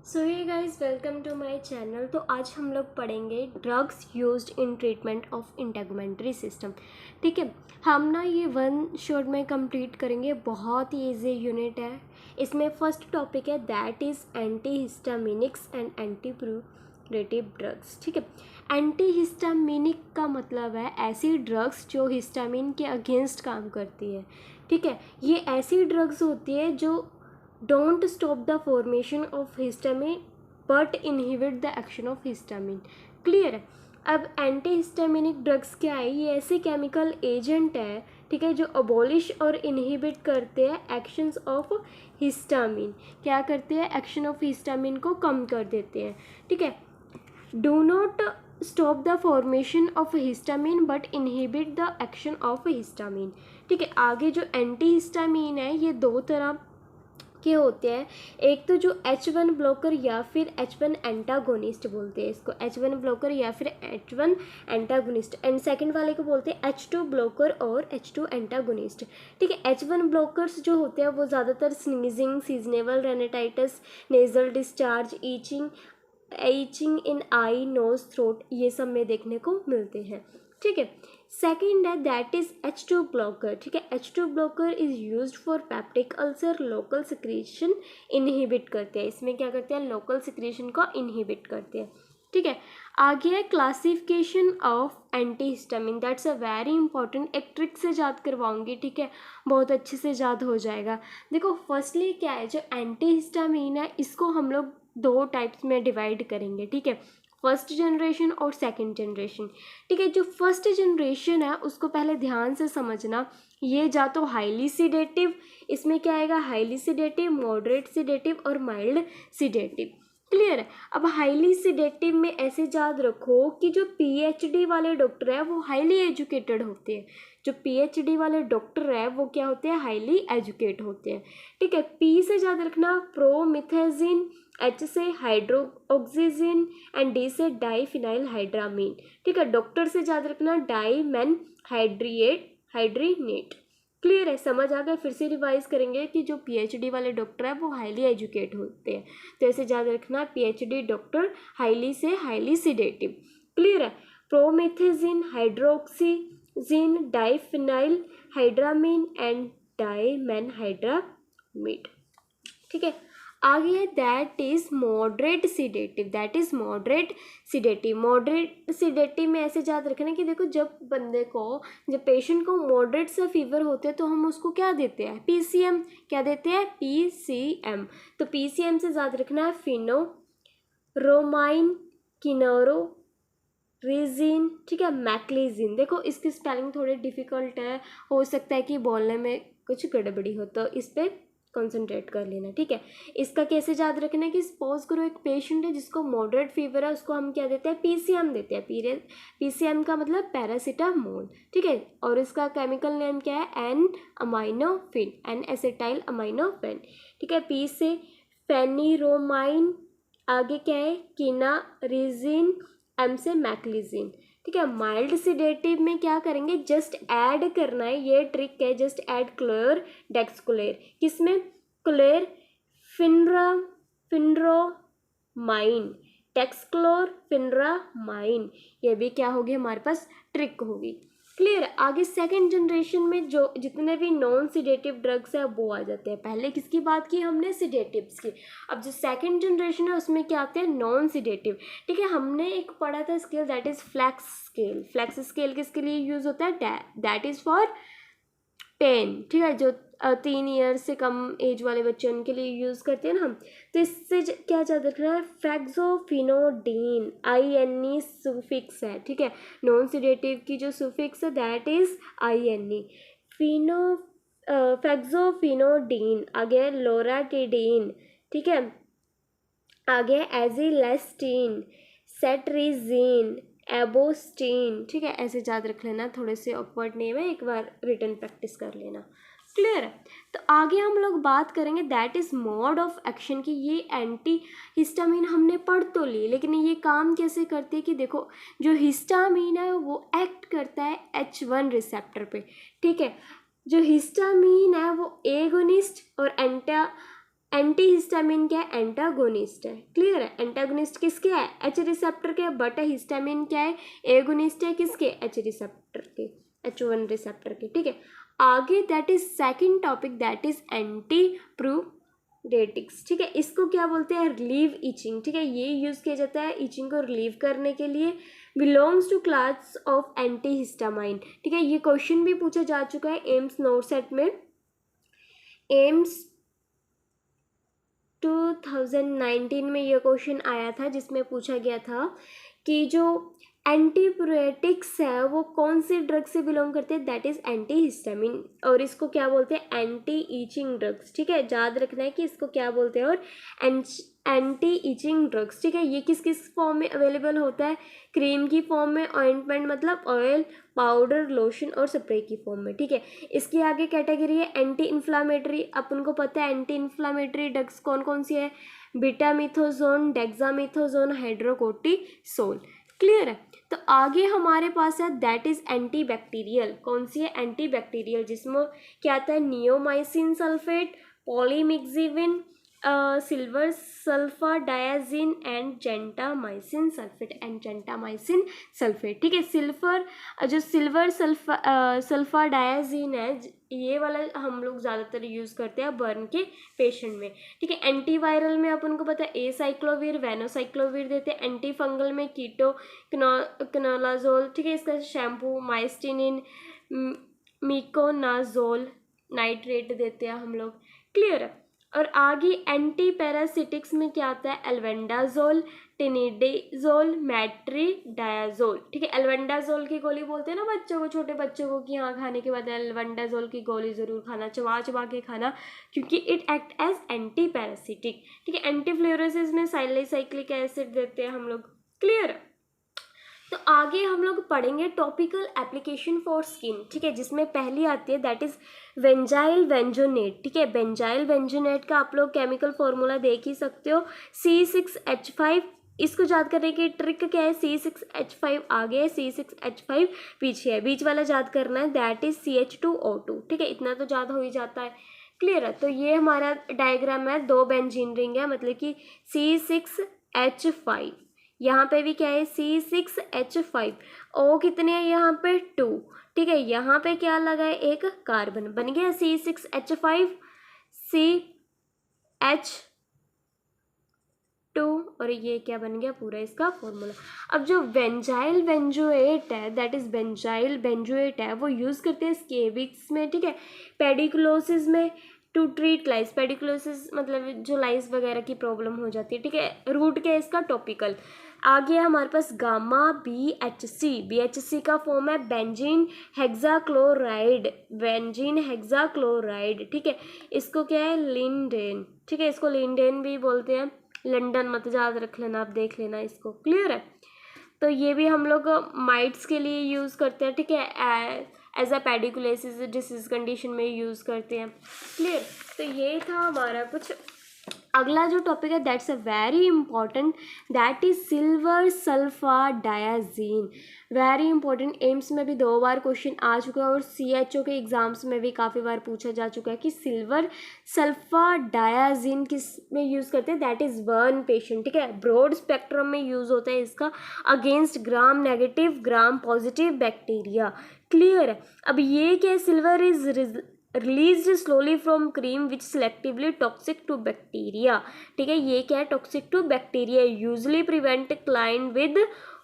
So hey guys, welcome to my channel. तो आज हम लोग पढ़ेंगे drugs used in treatment of integumentary system. ठीक है, हम ना ये वन शॉट में कंप्लीट करेंगे। बहुत ही इजी यूनिट है। इसमें फर्स्ट टॉपिक है that is antihistaminics and antipyretic drugs. ठीक है, एंटी हिस्टामिनिक का मतलब है ऐसी ड्रग्स जो हिस्टामिन के अगेंस्ट काम करती है। ठीक है, ये ऐसी ड्रग्स होती है जो don't stop the formation of histamine but inhibit the action of histamine। Clear है। अब एंटी हिस्टामिनिक ड्रग्स क्या है? ये ऐसे केमिकल एजेंट है, ठीक है, जो अबॉलिश और इनहिबिट करते हैं एक्शंस ऑफ हिस्टामिन। क्या करते हैं? एक्शन ऑफ हिस्टामिन को कम कर देते हैं। ठीक है, do not stop the formation of histamine but inhibit the action of histamine. ठीक है, आगे जो एंटी हिस्टामिन है ये दो तरह के होते हैं। एक तो जो H1 ब्लॉकर या फिर H1 एंटागोनिस्ट बोलते हैं इसको, H1 ब्लॉकर या फिर H1 एंटागोनिस्ट, एंड सेकंड वाले को बोलते हैं H2 ब्लॉकर और H2 एंटागोनिस्ट। ठीक है, H1 ब्लॉकर्स जो होते हैं वो ज़्यादातर sneezing, seasonal rhinitis, nasal discharge, itching in eye, nose, throat, ये सब में देखने को मिलते हैं। ठीक है, सेकेंड है दैट इज H2 ब्लॉकर। ठीक है, H2 blocker is used for peptic ulcer, local secretion inhibit करते हैं। इसमें क्या करते हैं? लोकल सिक्रीशन को इनहिबिट करते हैं। ठीक है, आगे है classification of anti histamine. That's a very important, एक ट्रिक से याद करवाऊंगी। ठीक है, बहुत अच्छे से याद हो जाएगा। देखो, फर्स्टली क्या है, जो एंटी हिस्टामिन है इसको हम लोग दो टाइप्स में डिवाइड करेंगे। ठीक है, फर्स्ट जनरेशन और सेकंड जनरेशन। ठीक है, जो फर्स्ट जनरेशन है उसको पहले ध्यान से समझना। ये जा तो हाईली सिडेटिव, इसमें क्या आएगा? हाईली सिडेटिव, मॉडरेट सिडेटिव और माइल्ड सिडेटिव। क्लियर है। अब हाईली सिडेटिव में ऐसे याद रखो कि जो PhD वाले डॉक्टर है वो हाईली एजुकेटेड होते हैं। जो PhD वाले डॉक्टर है वो क्या होते हैं? हाईली एजुकेट होते हैं। ठीक है, P से याद रखना प्रोमिथाजिन, H से हाइड्रोक्सिजिन एंड D से डाईफिनाइल हाइड्रामीन। ठीक है, डॉक्टर से याद रखना डाईमेन हाइड्रीनेट। क्लियर है, समझ आ गया? फिर से रिवाइज करेंगे कि जो PhD वाले डॉक्टर है वो हाईली एजुकेट होते हैं, तो ऐसे याद रखना PhD डॉक्टर हाईली से हाईली सिडेटिव। क्लियर है, प्रोमेथेजिन, हाइड्रोक्सीजिन, डाईफिनाइल हाइड्रामीन एंड डाईमेनहाइड्रामीड। ठीक है, आगे है that is moderate sedative. That is moderate sedative. Moderate sedative में ऐसे याद रखना कि देखो, जब पेशेंट को मॉडरेट से फीवर होते हैं तो हम उसको क्या देते हैं? PCM। क्या देते हैं? PCM। तो PCM से याद रखना है फिनोरोमाइन, किनोरो रिजिन, ठीक है, मैक्लिजिन। देखो, इसकी स्पेलिंग थोड़ी डिफिकल्ट है, हो सकता है कि बोलने में कुछ गड़बड़ी हो, तो इस पर कंसंट्रेट कर लेना। ठीक है, इसका कैसे याद रखना है कि सपोज करो एक पेशेंट है जिसको मॉडरेट फीवर है, उसको हम क्या देते हैं? PCM देते हैं। PCM का मतलब पैरासीटामोल। ठीक है, और इसका केमिकल नेम क्या है? N-अमाइनोफिन, N-एसिटाइल अमाइनोफिन। ठीक है, P से फेनिरोमाइन, आगे क्या है? किनारिजिन, M से मैक्लिजिन। ठीक है, माइल्ड सिडेटिव में क्या करेंगे? जस्ट ऐड करना है, ये ट्रिक है। Just add chlor dexchlor. किसमें? क्लोर फिनरोमाइन, टेक्सक्लोर फिनरामाइन। ये भी क्या होगी? हमारे पास ट्रिक होगी। क्लियर। आगे सेकेंड जनरेशन में जो जितने भी नॉन सिडेटिव ड्रग्स है वो आ जाते हैं। पहले किसकी बात की हमने? सिडेटिव्स की। अब जो सेकेंड जनरेशन है उसमें क्या आते हैं? Non sedative. ठीक है, हमने एक पढ़ा था scale, that is FLACC scale. FLACC scale किसके लिए यूज होता है? That is for pain. ठीक है, जो 3 ईयर से कम एज वाले बच्चे उनके लिए यूज़ करते हैं ना हम। तो इससे क्या याद रखना है? फैक्सोफिनोडीन, INE सुफिक्स है। ठीक है, नॉन सिडेटिव की जो सुफिक्स है दैट इज INE। फैक्सोफिनोडीन, आगे लोराटिडीन। ठीक है, आगे एजिलेस्टीन, सेट्रिजीन, एबोस्टीन। ठीक है, ऐसे याद रख लेना। थोड़े से ऑकवर्ड नेम है, एक बार रिटर्न प्रैक्टिस कर लेना। क्लियर है। तो आगे हम लोग बात करेंगे that is mode of action की। ये एंटी हिस्टामिन हमने पढ़ तो ली, लेकिन ये काम कैसे करते हैं कि देखो, जो हिस्टामिन है वो एक्ट करता है H1 रिसेप्टर पे। ठीक है, जो हिस्टामिन है वो एगोनिस्ट और एंटी हिस्टामिन क्या है, एंटागोनिस्ट है। क्लियर है, एंटागोनिस्ट किसके है, एच रिसेप्टर के, बट हिस्टामिन क्या है, एगोनिस्ट है किसके, एच रिसेप्टर के, H1 रिसेप्टर के। ठीक है, आगे that is second topic, that is antipruritics. ठीक है, इसको क्या बोलते हैं, रिलीव इचिंग। ठीक है, ये यूज किया जाता है इचिंग को रिलीव करने के लिए। Belongs to class of anti histamine. ठीक है, ये क्वेश्चन भी पूछा जा चुका है एम्स नोट सेट में। एम्स 2019 में ये क्वेश्चन आया था जिसमें पूछा गया था कि जो एंटीप्यूरेटिक्स है वो कौन से ड्रग से बिलोंग करते हैं, दैट इज एंटी हिस्टामिन, और इसको क्या बोलते हैं, एंटी ईचिंग ड्रग्स। ठीक है, याद रखना है कि इसको क्या बोलते हैं, और एंटी ईचिंग ड्रग्स। ठीक है, ये किस किस फॉर्म में अवेलेबल होता है, क्रीम की फॉर्म में, ऑइंटमेंट मतलब ऑयल, पाउडर, लोशन और स्प्रे की फॉर्म में। ठीक है, इसकी आगे कैटेगरी है एंटी इन्फ्लामेटरी। अपन को पता है एंटी इन्फ्लामेटरी ड्रग्स कौन कौन सी है, बीटामिथोजोन, डेक्सामिथोजोन, हाइड्रोकोर्टिसोल। क्लियर है, तो आगे हमारे पास है दैट इज एंटी बैक्टीरियल। कौन सी है, एंटी बैक्टीरियल, जिसमें क्या आता है, neomycin sulphate, polymyxin, silver sulfadiazine and gentamicin sulphate. ठीक है, जो सिल्वर सल्फा डायाजिन है, ये वाला हम लोग ज़्यादातर यूज़ करते हैं बर्न के पेशेंट में। ठीक है, एंटीवायरल में अपन को पता है एसाइक्लोविर, वेनोसाइक्लोविर देते हैं। एंटी फंगल में कीटो कनोलाजोल। ठीक है, इसका शैम्पू माइस्टिनिन, मिकोनाजोल नाइट्रेट देते हैं हम लोग। क्लियर है, और आगे एंटी पैरासिटिक्स में क्या आता है, एल्बेंडाजोल, टेनिडेजोल, मेट्रिडायाजोल। ठीक है, एल्बेंडाजोल की गोली बोलते हैं ना बच्चों को, छोटे बच्चों को, कि हाँ खाने के बाद एल्बेंडाजोल की गोली ज़रूर खाना, चबा चबा के खाना, क्योंकि it act as anti parasitic. ठीक है, एंटीफ्लोरोसिस में साइलिसाइक्लिक एसिड देते हैं हम लोग। क्लियर है, तो आगे हम लोग पढ़ेंगे टॉपिकल एप्लीकेशन फॉर स्किन। ठीक है, जिसमें पहली आती है दैट इज बेंजाइल बेंजोनेट। ठीक है, बेंजाइल बेंजोनेट का आप लोग केमिकल फॉर्मूला देख ही सकते हो, C6H5। इसको याद करने की ट्रिक क्या है, C6H5 आगे है, C6H5 पीछे है, बीच वाला याद करना है, दैट इज CH2O2। ठीक है, इतना तो याद हो ही जाता है। क्लियर है, तो ये हमारा डायग्राम है, 2 बेंजीन रिंग है, मतलब कि C6H5, यहाँ पे भी क्या है C6H5, O कितने हैं यहाँ पे 2। ठीक है, यहाँ पे क्या लगा है, एक कार्बन, बन गया C6H5 CH2, और ये क्या बन गया, पूरा इसका फॉर्मूला। अब जो बेंजाइल बेंजोएट है, दैट इज बेंजाइल बेंजोएट है, वो यूज़ करते हैं स्केबिक्स में। ठीक है, पेडिकुलोसिस में, टू ट्रीट लाइस। पेडिकुलोसिस मतलब जो लाइस वगैरह की प्रॉब्लम हो जाती है। ठीक है, रूट क्या है इसका, टॉपिकल। आगे हमारे पास गामा BHC। BHC का फॉर्म है बेंजीन हेक्साक्लोराइड, बेंजीन हेक्साक्लोराइड। ठीक है, इसको क्या है, लिंडेन। ठीक है, इसको लिंडेन भी बोलते हैं, लंदन मत याद रख लेना, आप देख लेना इसको। क्लियर है, तो ये भी हम लोग माइट्स के लिए यूज़ करते हैं। ठीक है, एज अ पेडिकुलेसिस डिसीज कंडीशन में यूज़ करते हैं। क्लियर, तो ये था हमारा कुछ। अगला जो टॉपिक है that's a very important, that is silver sulfadiazine. Very important, AIIMS में भी 2 बार क्वेश्चन आ चुका है और CHO के एग्जाम्स में भी काफ़ी बार पूछा जा चुका है कि सिल्वर सल्फा डायाजीन किस में यूज़ करते हैं, दैट इज़ बर्न पेशेंट। ठीक है, ब्रॉड स्पेक्ट्रम में यूज़ होता है इसका, against gram negative gram positive bacteria. Clear है, अब ये क्या है, silver is release slowly from cream which selectively toxic to bacteria. ठीक है, ये क्या है, toxic to bacteria, usually prevent client with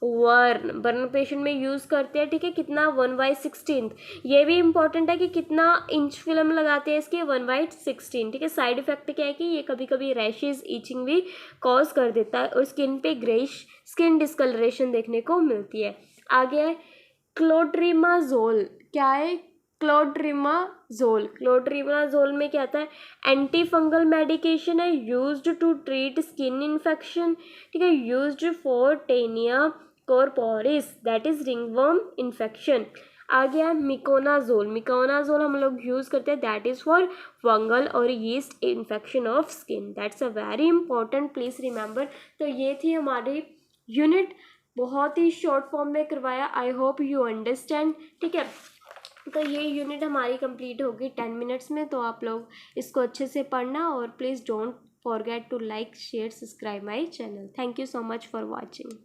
burn. Burn patient में यूज़ करते हैं। ठीक है, कितना 1/16। ये भी इंपॉर्टेंट है कि कितना इंच फिल्म लगाते हैं इसके, 1/16। ठीक है, साइड इफेक्ट क्या है कि ये कभी कभी रैशेज ईचिंग भी कॉज कर देता है और स्किन पे ग्रेइश स्किन डिस्कलरेशन देखने को मिलती है। आगे है क्लोट्रिमाजोल। क्या है, क्लोट्रिमाजोल। क्लोट्रिमाजोल में क्या आता है, एंटी फंगल मेडिकेशन है, used to treat skin infection. ठीक है, used for tinea corporis, that is ringworm infection. आ गया मिकोनाजोल। मिकोनाजोल हम लोग यूज़ करते हैं, दैट इज़ फॉर फंगल और yeast infection of skin. That's a very important, please remember. तो ये थी हमारी यूनिट, बहुत ही शॉर्ट फॉर्म में करवाया, आई होप यू अंडरस्टैंड। ठीक है, तो ये यूनिट हमारी कंप्लीट होगी 10 मिनट्स में। तो आप लोग इसको अच्छे से पढ़ना और please don't forget to like share subscribe my channel. Thank you so much for watching.